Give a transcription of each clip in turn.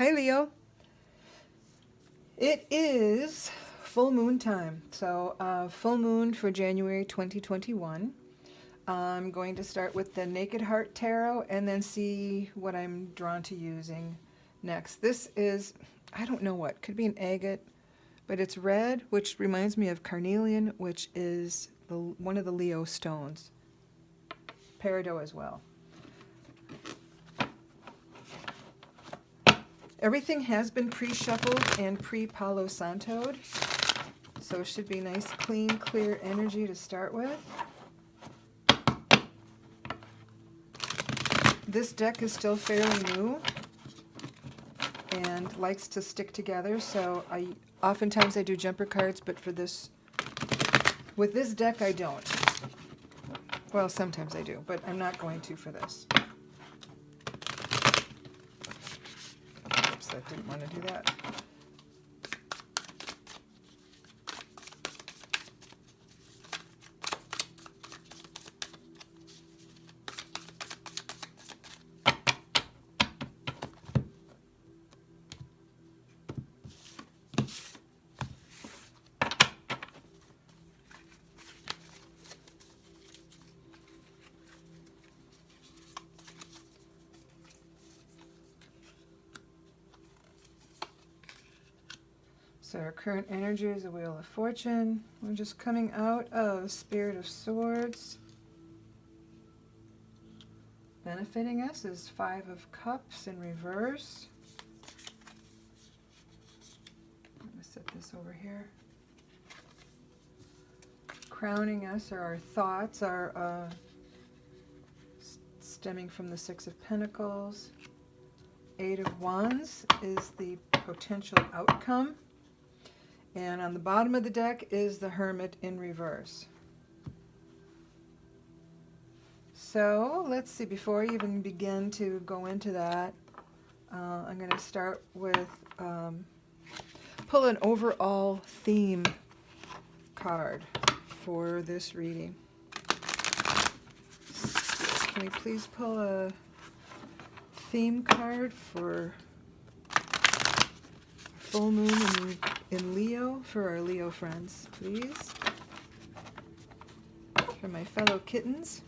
Hi, Leo. It is full moon time. So, full moon for January 2021. I'm going to start with the Naked Heart Tarot and then see what I'm drawn to using next. This is, I don't know what, could be an agate, but it's red, which reminds me of carnelian, which is one of the Leo stones. Peridot as well. Everything has been pre-shuffled and pre-Palo Santo'd, so it should be nice, clean, clear energy to start with. This deck is still fairly new and likes to stick together, so oftentimes I do jumper cards, but with this deck I don't. Well, sometimes I do, but I'm not going to for this. Oops, I didn't want to do that. So our current energy is the Wheel of Fortune. We're just coming out of Spirit of Swords. Benefiting us is Five of Cups in reverse. I'm going to set this over here. Crowning us are our thoughts, stemming from the Six of Pentacles. Eight of Wands is the potential outcome. And on the bottom of the deck is the Hermit in reverse. So let's see, before I even begin to go into that, I'm going to start with pull an overall theme card for this reading. Can we please pull a theme card for full moon in Leo for our Leo friends, please? For my fellow kittens.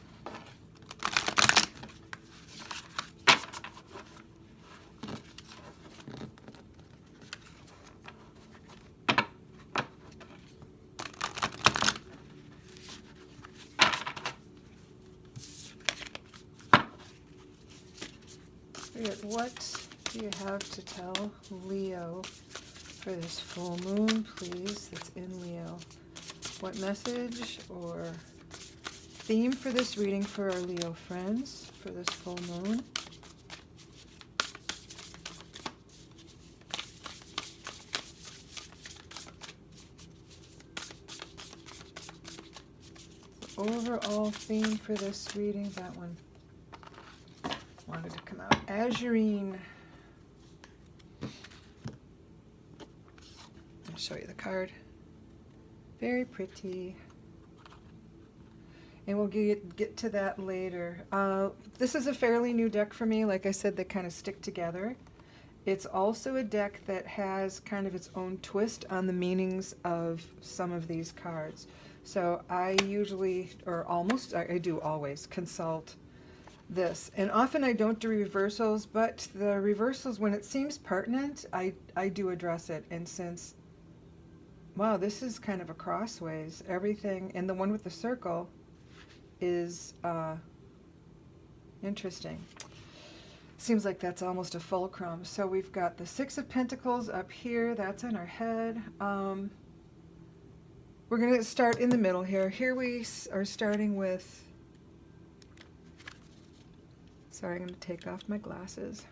What do you have to tell Leo for this full moon, please, that's in Leo? What message or theme for this reading for our Leo friends for this full moon? The overall theme for this reading, that one wanted to come out. Azurine. I'll show you the card. Very pretty. And we'll get to that later. This is a fairly new deck for me. Like I said, they kind of stick together. It's also a deck that has kind of its own twist on the meanings of some of these cards. So I usually, or almost, I do always consult this. And often I don't do reversals, but the reversals, when it seems pertinent, I do address it. And since, wow, this is kind of a crossways, everything, and the one with the circle is interesting. Seems like that's almost a fulcrum. So we've got the Six of Pentacles up here, that's in our head. We're going to start in the middle here. Here we are starting with, sorry, I'm going to take off my glasses.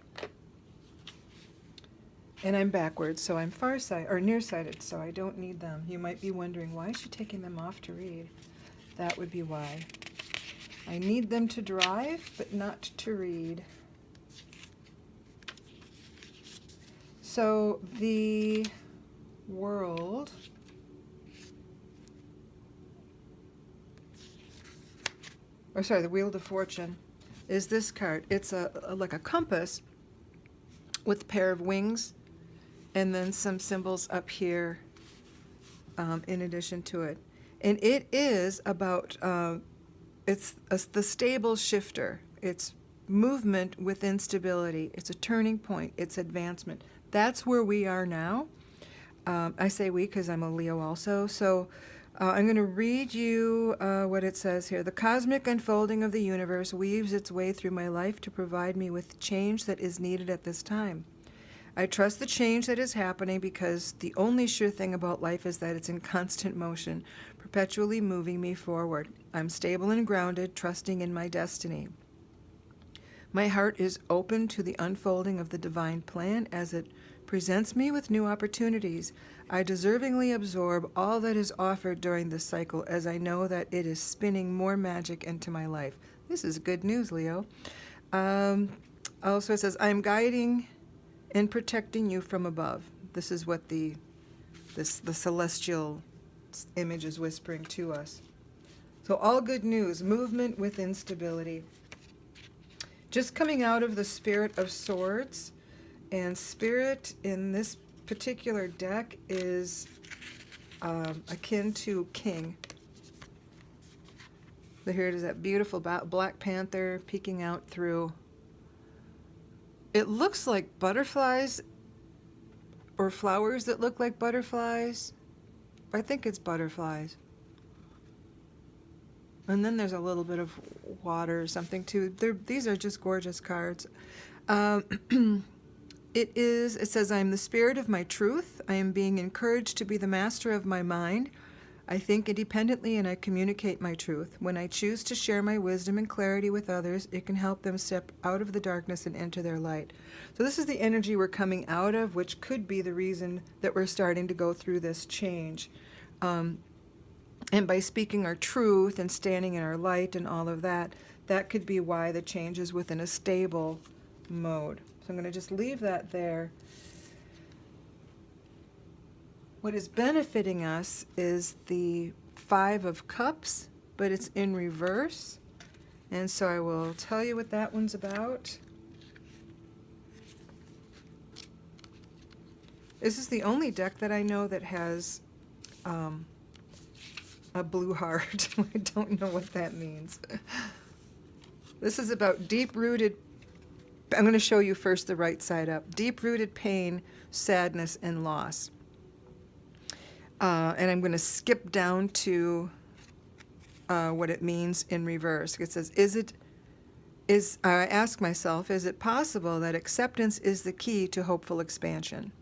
And I'm backwards, so I'm farsighted or nearsighted, so I don't need them. You might be wondering, why is she taking them off to read? That would be why. I need them to drive, but not to read. So the world, the Wheel of Fortune, is this card. It's like a compass, with a pair of wings, and then some symbols up here in addition to it. And it is about, the stable shifter. It's movement with instability. It's a turning point. It's advancement. That's where we are now. I say we because I'm a Leo also. So I'm going to read you what it says here. The cosmic unfolding of the universe weaves its way through my life to provide me with change that is needed at this time. I trust the change that is happening because the only sure thing about life is that it's in constant motion, perpetually moving me forward. I'm stable and grounded, trusting in my destiny. My heart is open to the unfolding of the divine plan as it presents me with new opportunities. I deservingly absorb all that is offered during this cycle as I know that it is spinning more magic into my life. This is good news, Leo. Also, it says, I'm guiding and protecting you from above. This is what the celestial image is whispering to us. So all good news, movement with instability. Just coming out of the Spirit of Swords, and Spirit in this particular deck is akin to King. So here it is, that beautiful Black Panther peeking out through. It looks like butterflies or flowers that look like butterflies. I think it's butterflies. And then there's a little bit of water or something too. These are just gorgeous cards. It says, I am the spirit of my truth. I am being encouraged to be the master of my mind. I think independently and I communicate my truth. When I choose to share my wisdom and clarity with others, it can help them step out of the darkness and into their light. So this is the energy we're coming out of, which could be the reason that we're starting to go through this change. And by speaking our truth and standing in our light and all of that, that could be why the change is within a stable mode. So I'm going to just leave that there. What is benefiting us is the Five of Cups, but it's in reverse. And so I will tell you what that one's about. This is the only deck that I know that has a blue heart. I don't know what that means. This is about deep-rooted, I'm going to show you first the right side up, deep-rooted pain, sadness, and loss. And I'm going to skip down to what it means in reverse. It says, I ask myself, is it possible that acceptance is the key to hopeful expansion?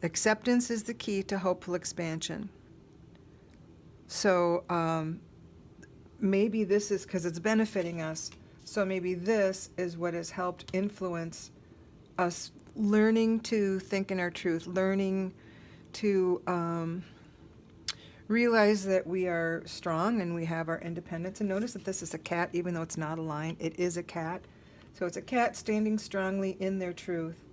Acceptance is the key to hopeful expansion. So maybe this is because it's benefiting us. So maybe this is what has helped influence us learning to think in our truth, learning to realize that we are strong and we have our independence. And notice that this is a cat, even though it's not a lion, it is a cat. So it's a cat standing strongly in their truth.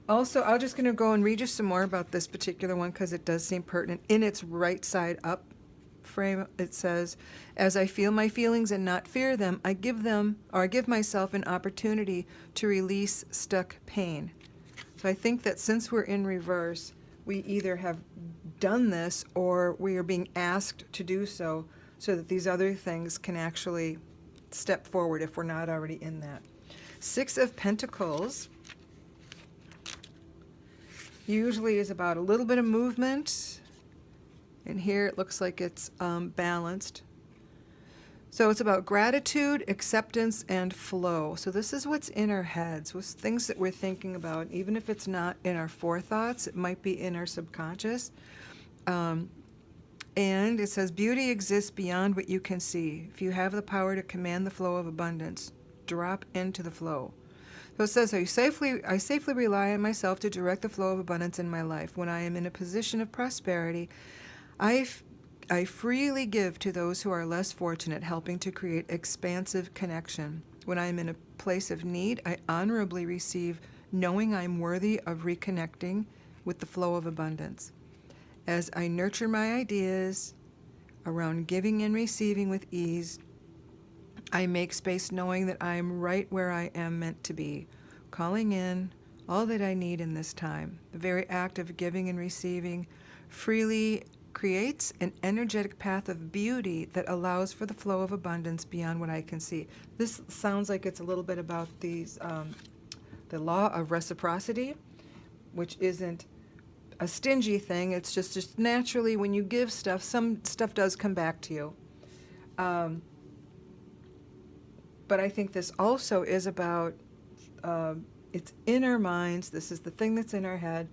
Also, I'm just going to go and read you some more about this particular one because it does seem pertinent. In its right side up frame, it says, as I feel my feelings and not fear them, I give myself an opportunity to release stuck pain. So I think that since we're in reverse, we either have done this or we are being asked to do so that these other things can actually step forward if we're not already in that. Six of Pentacles usually is about a little bit of movement, and here it looks like it's balanced. So it's about gratitude, acceptance, and flow. So this is what's in our heads, what's things that we're thinking about. Even if it's not in our forethoughts, it might be in our subconscious. And it says, beauty exists beyond what you can see. If you have the power to command the flow of abundance, drop into the flow. So it says, I safely rely on myself to direct the flow of abundance in my life. When I am in a position of prosperity, I freely give to those who are less fortunate, helping to create expansive connection. When I am in a place of need, I honorably receive, knowing I'm worthy of reconnecting with the flow of abundance. As I nurture my ideas around giving and receiving with ease, I make space knowing that I am right where I am meant to be, calling in all that I need in this time. The very act of giving and receiving freely creates an energetic path of beauty that allows for the flow of abundance beyond what I can see. This sounds like it's a little bit about the law of reciprocity, which isn't a stingy thing. It's just naturally when you give stuff, some stuff does come back to you. But I think this also is about, it's in our minds. This is the thing that's in our head.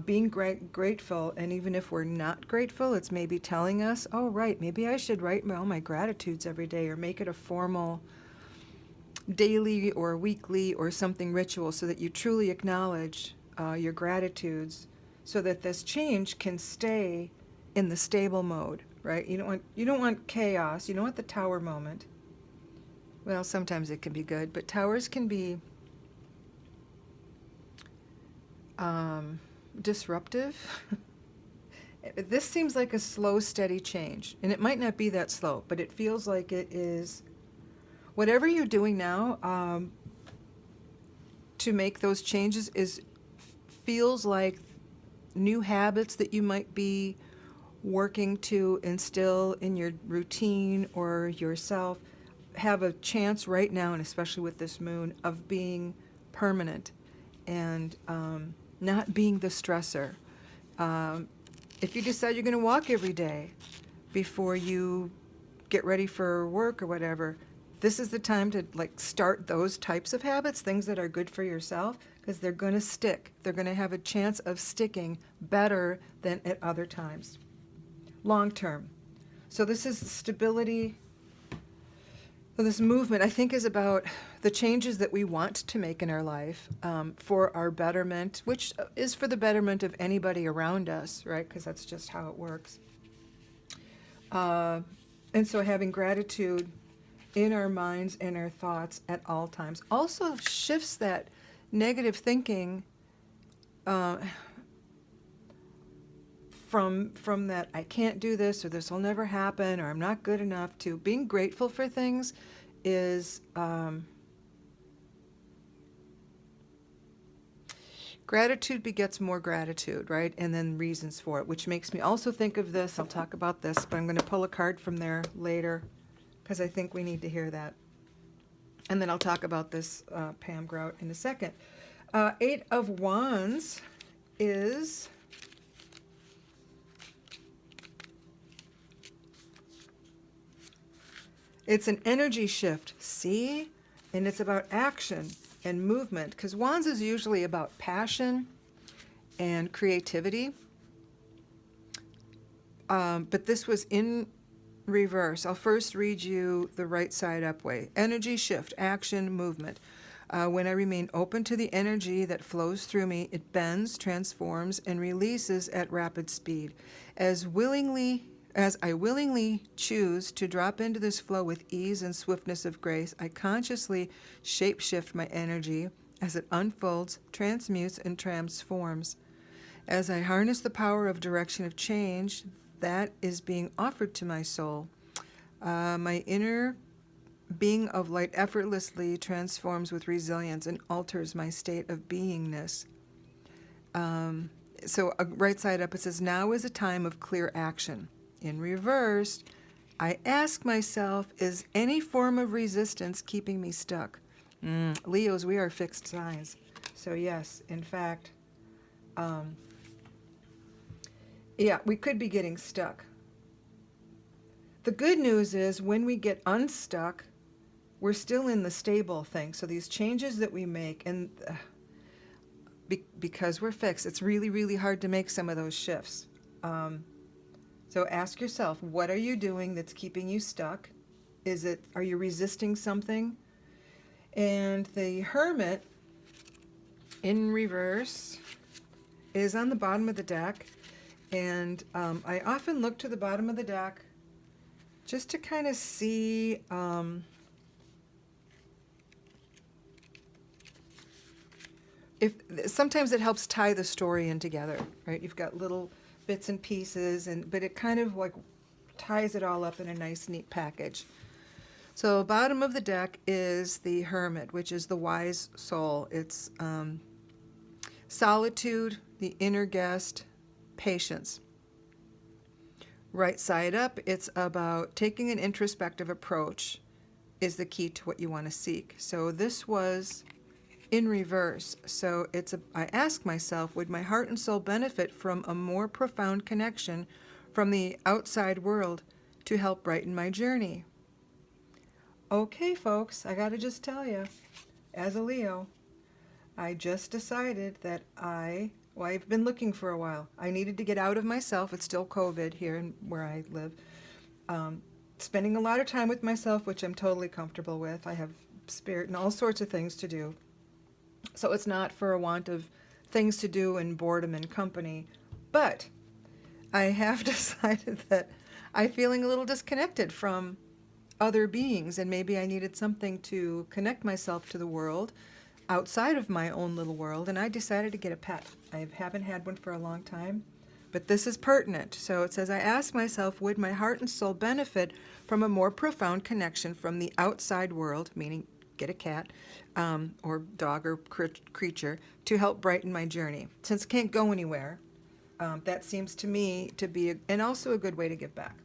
Being grateful, and even if we're not grateful, it's maybe telling us, oh, right, maybe I should write all my gratitudes every day, or make it a formal daily or weekly or something ritual, so that you truly acknowledge your gratitudes, so that this change can stay in the stable mode, right? You don't want chaos. You don't want the tower moment. Well, sometimes it can be good, but towers can be disruptive. This seems like a slow, steady change, and it might not be that slow, but it feels like it is. Whatever you're doing now to make those changes feels like new habits that you might be working to instill in your routine or yourself have a chance right now, and especially with this moon, of being permanent and not being the stressor. If you decide you're going to walk every day before you get ready for work or whatever, this is the time to start those types of habits, things that are good for yourself, because they're going to stick. They're going to have a chance of sticking better than at other times, long term. So this is stability. So this movement, I think, is about the changes that we want to make in our life for our betterment, which is for the betterment of anybody around us, right? Because that's just how it works. And so having gratitude in our minds and our thoughts at all times also shifts that negative thinking from that I can't do this, or this will never happen, or I'm not good enough, to being grateful for things is gratitude begets more gratitude, right? And then reasons for it, which makes me also think of this. I'll talk about this, but I'm going to pull a card from there later because I think we need to hear that. And then I'll talk about this Pam Grout in a second. Eight of Wands is it's an energy shift, see? And it's about action and movement, because Wands is usually about passion and creativity. But this was in reverse. I'll first read you the right side up way. Energy shift, action, movement. When I remain open to the energy that flows through me, it bends, transforms, and releases at rapid speed. As I willingly choose to drop into this flow with ease and swiftness of grace, I consciously shape-shift my energy as it unfolds, transmutes, and transforms. As I harness the power of direction of change that is being offered to my soul, my inner being of light effortlessly transforms with resilience and alters my state of beingness. So right side up, it says, now is a time of clear action. In reverse, I ask myself, is any form of resistance keeping me stuck? Leos, we are fixed signs. So yes, in fact, we could be getting stuck. The good news is when we get unstuck, we're still in the stable thing. So these changes that we make, and because we're fixed, it's really, really hard to make some of those shifts. So ask yourself, what are you doing that's keeping you stuck? Are you resisting something? And the Hermit in reverse is on the bottom of the deck. And I often look to the bottom of the deck just to kind of see if sometimes it helps tie the story in together, right? You've got little bits and pieces, but it kind of ties it all up in a nice, neat package. So bottom of the deck is the Hermit, which is the wise soul. It's solitude, the inner guest, patience. Right side up, it's about taking an introspective approach is the key to what you want to seek. So this was in reverse. So I ask myself, would my heart and soul benefit from a more profound connection from the outside world to help brighten my journey? Okay, folks, I gotta just tell you, as a Leo, I just decided that I've been looking for a while. I needed to get out of myself. It's still COVID here where I live. Spending a lot of time with myself, which I'm totally comfortable with. I have spirit and all sorts of things to do. So it's not for a want of things to do and boredom and company. But I have decided that I'm feeling a little disconnected from other beings, and maybe I needed something to connect myself to the world outside of my own little world, and I decided to get a pet. I haven't had one for a long time, but this is pertinent. So it says, I ask myself, would my heart and soul benefit from a more profound connection from the outside world, meaning get a cat or dog or creature, to help brighten my journey? Since I can't go anywhere, that seems to me to be, and also a good way to give back.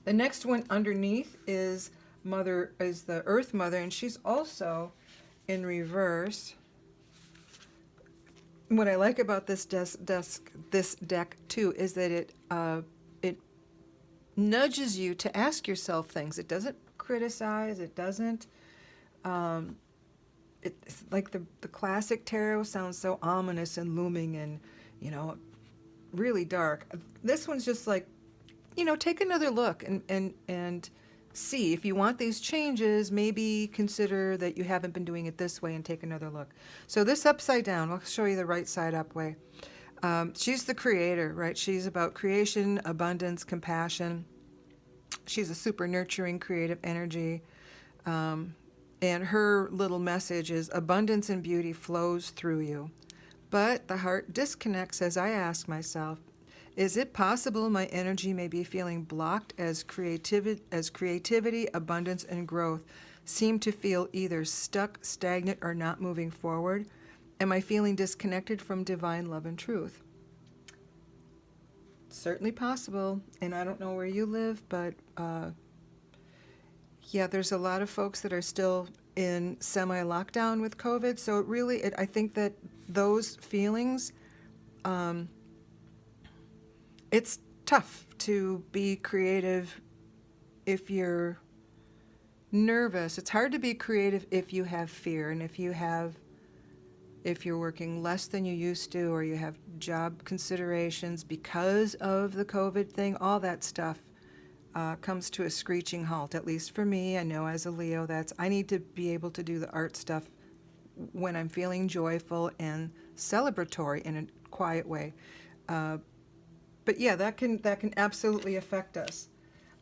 The next one underneath is the Earth Mother, and she's also in reverse. What I like about this deck too is that it nudges you to ask yourself things. It doesn't criticize. It doesn't. It's like the classic tarot sounds so ominous and looming and really dark. This one's just like, take another look and see if you want these changes. Maybe consider that you haven't been doing it this way and take another look. So this upside down, I'll show you the right side up way. She's the creator, right? She's about creation, abundance, compassion. She's a super nurturing, creative energy. And her little message is abundance and beauty flows through you. But the heart disconnects as I ask myself, is it possible my energy may be feeling blocked as creativity, abundance, and growth seem to feel either stuck, stagnant, or not moving forward? Am I feeling disconnected from divine love and truth? Certainly possible, and I don't know where you live, but yeah, there's a lot of folks that are still in semi-lockdown with COVID, so I think that those feelings, it's tough to be creative if you're nervous. It's hard to be creative if you have fear, and if you're working less than you used to, or you have job considerations because of the COVID thing. All that stuff comes to a screeching halt, at least for me. I know as a Leo, I need to be able to do the art stuff when I'm feeling joyful and celebratory in a quiet way. But yeah, that can absolutely affect us.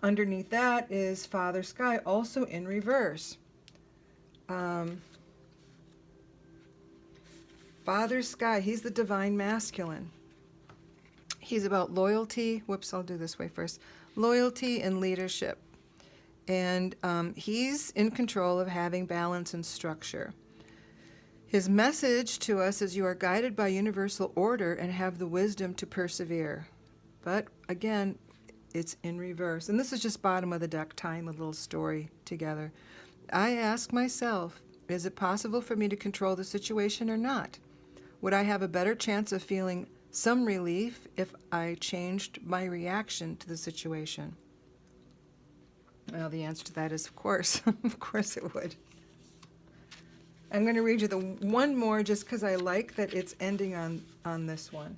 Underneath that is Father Sky, also in reverse. Father Sky, he's the divine masculine. He's about loyalty. Whoops, I'll do this way first. Loyalty and leadership. And he's in control of having balance and structure. His message to us is you are guided by universal order and have the wisdom to persevere. But again, it's in reverse. And this is just bottom of the deck, tying the little story together. I ask myself, is it possible for me to control the situation or not? Would I have a better chance of feeling some relief if I changed my reaction to the situation? Well, the answer to that is of course. Of course it would. I'm going to read you the one more just because I like that it's ending on this one.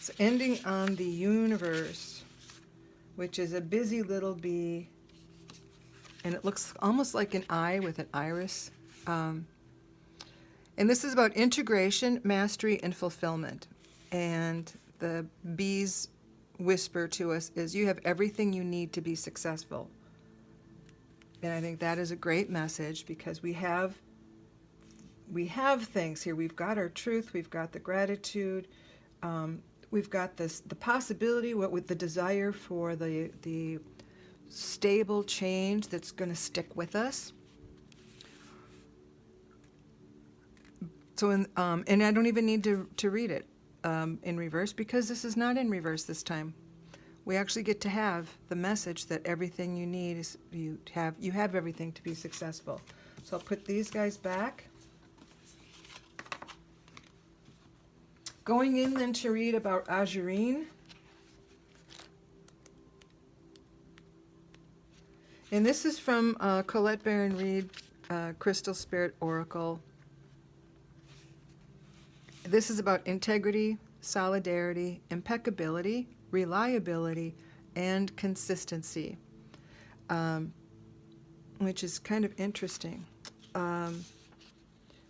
It's ending on the universe, which is a busy little bee, and it looks almost like an eye with an iris. And this is about integration, mastery, and fulfillment. And the bee's whisper to us is you have everything you need to be successful. And I think that is a great message because we have things here. We've got our truth, we've got the gratitude, we've got the possibility, what with the desire for the stable change that's going to stick with us. So, and I don't even need to read it in reverse, because this is not in reverse this time. We actually get to have the message that everything you need is you have everything to be successful. So I'll put these guys back. Going in then to read about Ajurin. And this is from Colette Baron Reid, Crystal Spirit Oracle. This is about integrity, solidarity, impeccability, reliability, and consistency, which is kind of interesting.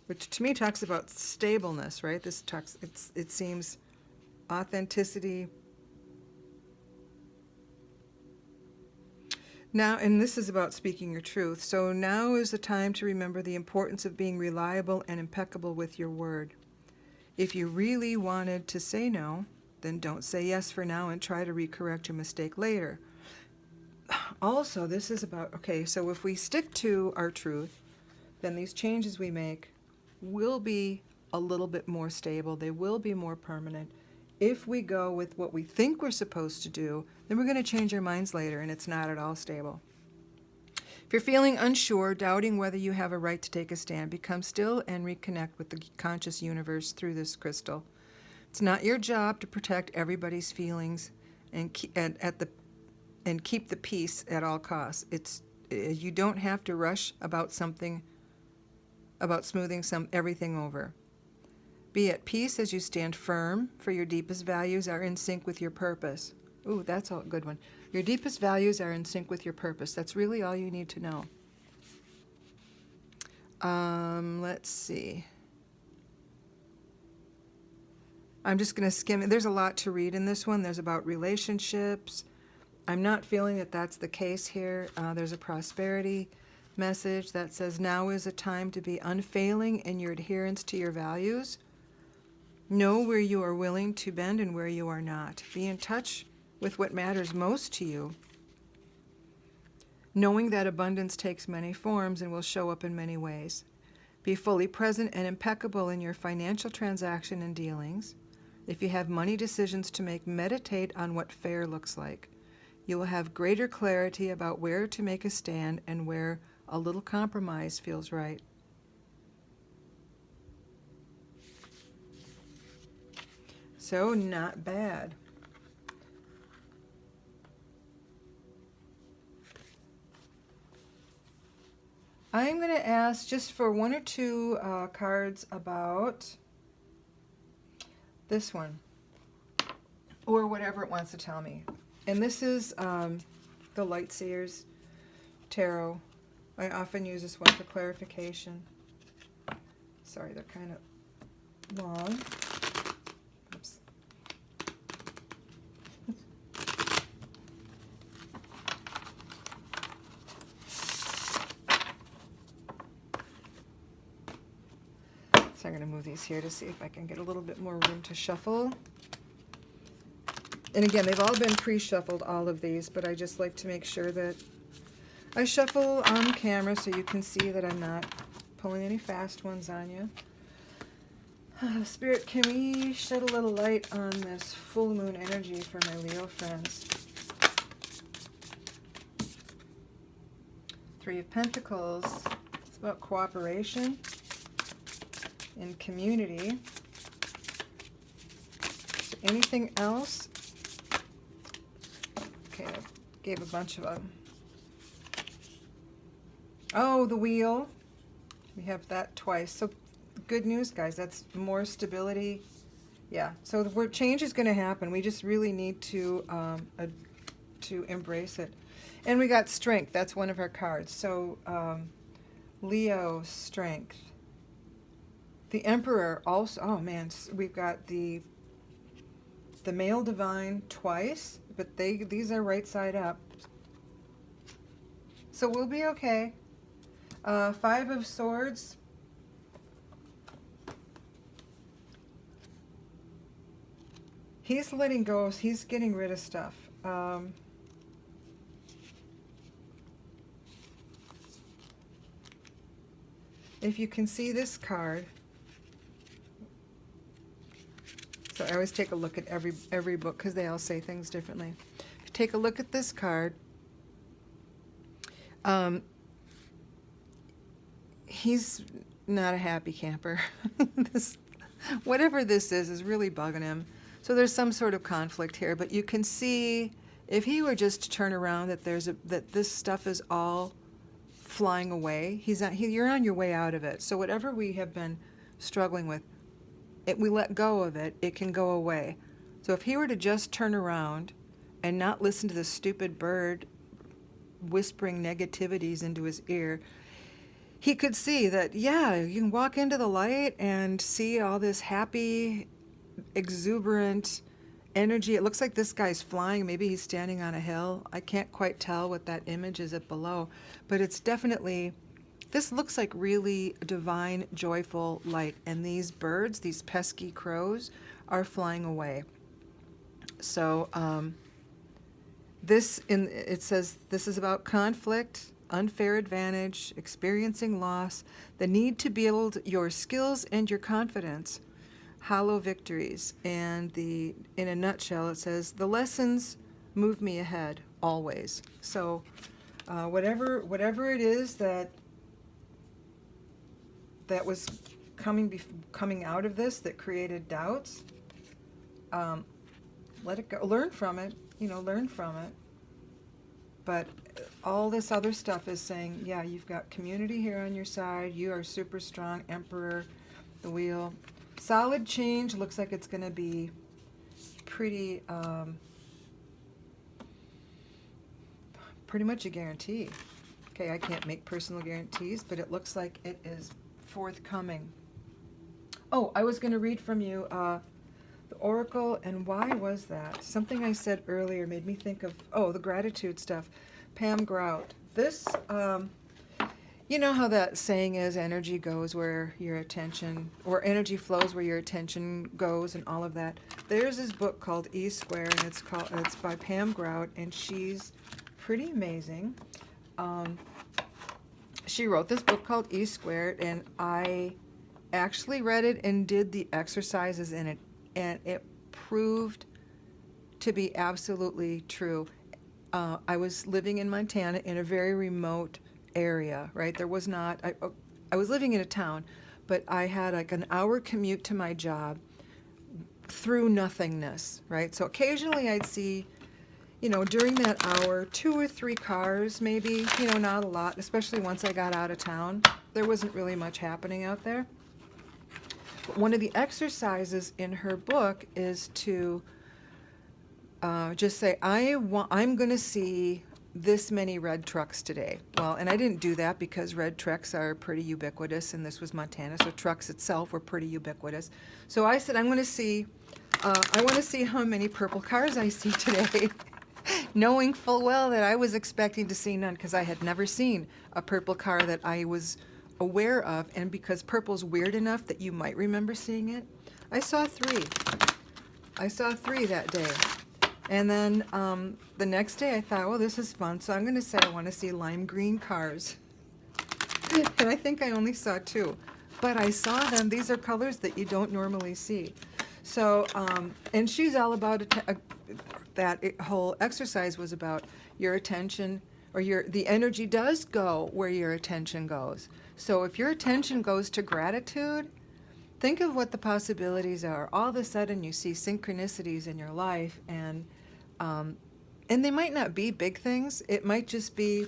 Which to me talks about stableness, right? This talks, it seems authenticity. Now, and this is about speaking your truth. So now is the time to remember the importance of being reliable and impeccable with your word. If you really wanted to say no, then don't say yes for now and try to recorrect your mistake later. Also, this is about, okay, so if we stick to our truth, then these changes we make will be a little bit more stable. They will be more permanent. If we go with what we think we're supposed to do, then we're going to change our minds later, and it's not at all stable. If you're feeling unsure, doubting whether you have a right to take a stand, become still and reconnect with the conscious universe through this crystal. It's not your job to protect everybody's feelings and keep the peace at all costs. You don't have to rush about something, about smoothing everything over. Be at peace as you stand firm, for your deepest values are in sync with your purpose. Ooh, that's a good one. Your deepest values are in sync with your purpose. That's really all you need to know. Let's see. I'm just going to skim it. There's a lot to read in this one. There's about relationships. I'm not feeling that that's the case here. There's a prosperity message that says, now is a time to be unfailing in your adherence to your values. Know where you are willing to bend and where you are not. Be in touch with what matters most to you, knowing that abundance takes many forms and will show up in many ways. Be fully present and impeccable in your financial transaction and dealings. If you have money decisions to make, meditate on what fair looks like. You will have greater clarity about where to make a stand and where a little compromise feels right. So, not bad. I'm going to ask just for one or two cards about this one, or whatever it wants to tell me. And this is the Lightseers Tarot. I often use this one for clarification. Sorry, they're kind of long. Oops. So I'm going to move these here to see if I can get a little bit more room to shuffle. And again, they've all been pre-shuffled, all of these, but I just like to make sure that I shuffle on camera so you can see that I'm not pulling any fast ones on you. Spirit, can we shed a little light on this full moon energy for my Leo friends? Three of Pentacles. It's about cooperation and community. Is there anything else? Okay, I gave a bunch of them. Oh, the wheel. We have that twice. So good news, guys. That's more stability. Yeah. So the change is going to happen. We just really need to embrace it. And we got strength. That's one of our cards. So Leo, strength. The Emperor also. Oh man, we've got the male divine twice, but these are right side up. So we'll be okay. Five of Swords. He's letting go. He's getting rid of stuff. If you can see this card, so I always take a look at every book because they all say things differently. If you take a look at this card, he's not a happy camper. Whatever this is really bugging him. So there's some sort of conflict here, but you can see if he were just to turn around that that this stuff is all flying away. You're on your way out of it. So whatever we have been struggling with, we let go of it, it can go away. So if he were to just turn around and not listen to the stupid bird whispering negativities into his ear, he could see that, yeah, you can walk into the light and see all this happy, exuberant energy. It looks like this guy's flying. Maybe he's standing on a hill. I can't quite tell what that image is at below, but it's definitely, this looks like really divine, joyful light. And these birds, these pesky crows, are flying away. So it says this is about conflict, unfair advantage, experiencing loss, the need to build your skills and your confidence, hollow victories. And in a nutshell, it says the lessons move me ahead always. So whatever it is that was coming out of this that created doubts, let it go. Learn from it. Learn from it. But all this other stuff is saying, yeah, you've got community here on your side. You are super strong. Emperor, the wheel. Solid change. Looks like it's going to be pretty much a guarantee. Okay, I can't make personal guarantees, but it looks like it is forthcoming. Oh, I was going to read from you the Oracle, and why was that? Something I said earlier made me think of, the gratitude stuff. Pam Grout. This, you know how that saying is, energy goes where your attention, or energy flows where your attention goes, and all of that. There's this book called E Square, and it's by Pam Grout, and she's pretty amazing. She wrote this book called E Squared, and I actually read it and did the exercises in it, and it proved to be absolutely true. I was living in Montana in a very remote area, right? There was not, I was living in a town, but I had like an hour commute to my job through nothingness, right? So occasionally I'd see, during that hour, 2 or 3 cars, maybe, not a lot, especially once I got out of town. There wasn't really much happening out there. But one of the exercises in her book is to just say, I'm going to see this many red trucks today. Well, and I didn't do that because red trucks are pretty ubiquitous, and this was Montana, so trucks itself were pretty ubiquitous. So I said, I want to see how many purple cars I see today, knowing full well that I was expecting to see none because I had never seen a purple car that I was aware of, and because purple's weird enough that you might remember seeing it. I saw 3. I saw 3 that day. And then the next day I thought, well, this is fun, so I'm going to say I want to see lime green cars. And I think I only saw 2. But I saw them. These are colors that you don't normally see. So, and she's all about that whole exercise was about your attention, or the energy does go where your attention goes. So if your attention goes to gratitude, think of what the possibilities are. All of a sudden you see synchronicities in your life, and they might not be big things. It might just be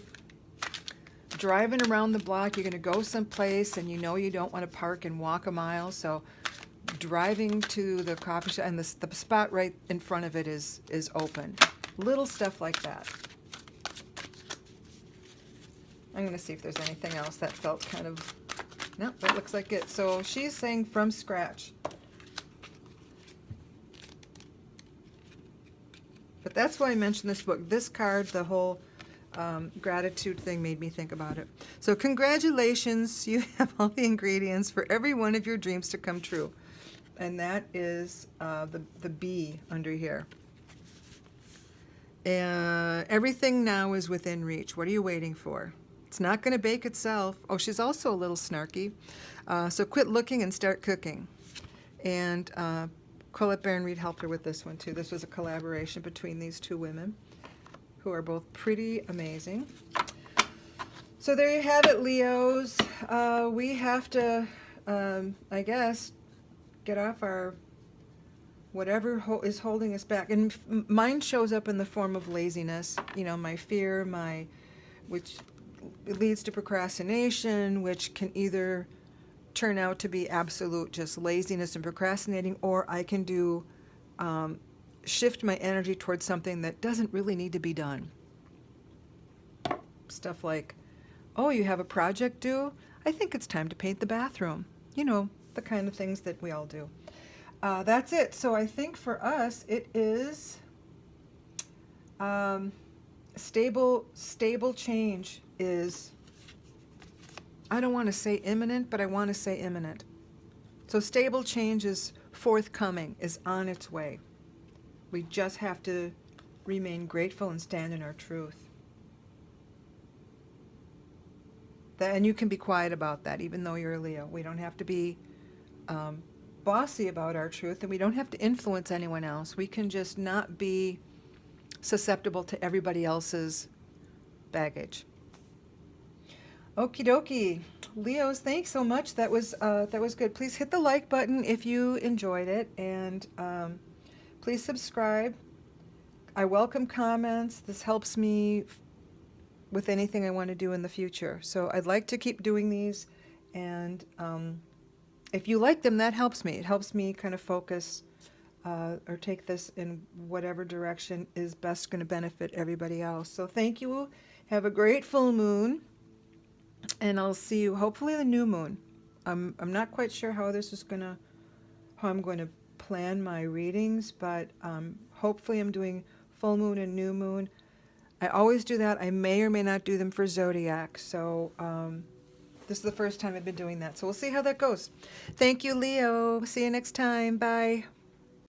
driving around the block. You're going to go someplace and you don't want to park and walk a mile, so driving to the coffee shop, and the spot right in front of it is open. Little stuff like that. I'm going to see if there's anything else that felt kind of... No, that looks like it. So she's saying from scratch. But that's why I mentioned this book. This card, the whole gratitude thing made me think about it. So congratulations, you have all the ingredients for every one of your dreams to come true. and that is the B under here. Everything now is within reach. What are you waiting for? It's not going to bake itself. Oh, she's also a little snarky. So quit looking and start cooking. And Colette Baron Reed helped her with this one too. This was a collaboration between these two women who are both pretty amazing. So there you have it, Leos. We have to, I guess, get off our whatever is holding us back. And mine shows up in the form of laziness, you know, my fear, which leads to procrastination, which can either turn out to be absolute just laziness and procrastinating, or I can do, shift my energy towards something that doesn't really need to be done. Stuff like, oh, you have a project due? I think it's time to paint the bathroom. You know, the kind of things that we all do. That's it. So I think for us, it is stable change is, I don't want to say imminent, but I want to say imminent. So stable change is forthcoming, is on its way. We just have to remain grateful and stand in our truth. And you can be quiet about that, even though you're a Leo. We don't have to be bossy about our truth, and we don't have to influence anyone else. We can just not be susceptible to everybody else's baggage. Okie dokie. Leos, thanks so much. That was good. Please hit the like button if you enjoyed it, and please subscribe. I welcome comments. This helps me with anything I want to do in the future. So I'd like to keep doing these, and if you like them, that helps me. It helps me kind of focus or take this in whatever direction is best going to benefit everybody else. So thank you. Have a great full moon, and I'll see you hopefully the new moon. I'm not quite sure how I'm going to plan my readings, but hopefully I'm doing full moon and new moon. I always do that. I may or may not do them for zodiac. So this is the first time I've been doing that. So we'll see how that goes. Thank you, Leo. See you next time. Bye.